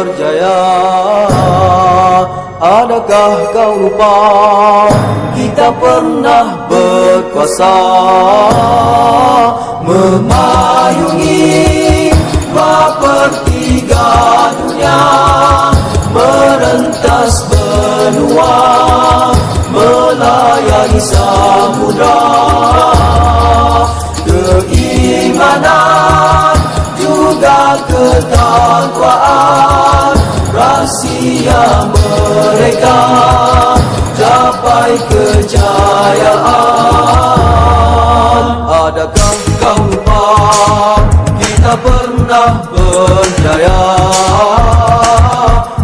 berjaya. Adakah kau lupa kita pernah berkuasa, memayungi 2/3 dunia, merentas benua, melayani samudra. Keimanan juga ketakwaan, rahsia mereka capai kejayaan. Adakah kau lupa kita pernah berjaya?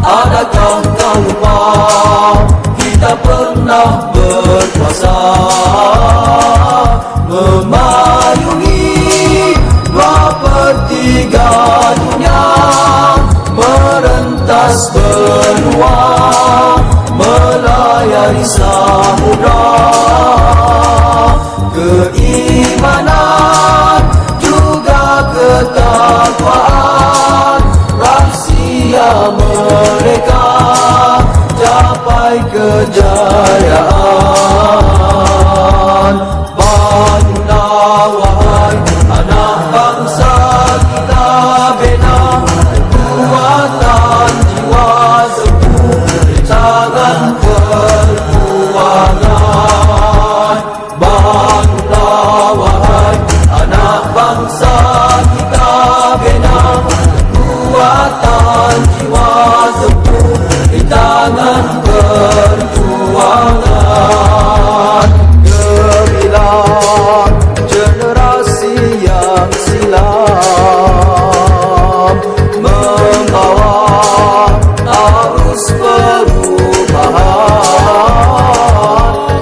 Adakah kau lupa kita pernah berkuasa, memayungi 2/3 dunia, merentas benua, melayani samudra. Keimanan juga ketakwaan, rahsia mereka capai kejayaan. Bangunlah wahai anak bangsa kita, bina kekuatan jiwa teguh di tangan perjuangan. Bangunlah wahai anak bangsa kita, bina kekuatan jiwa teguh di tangan perjuangan. Gemilang generasi yang silam, membawa arus perubahan.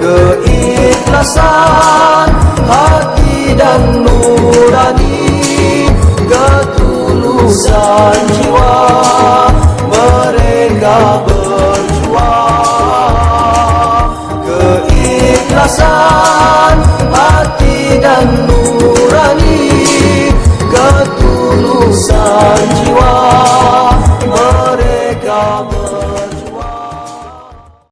Keikhlasan hati dan nurani, ketulusan jiwa mereka berjuang. Keikhlasan hati dan nurani, ketulusan jiwa mereka berjuang.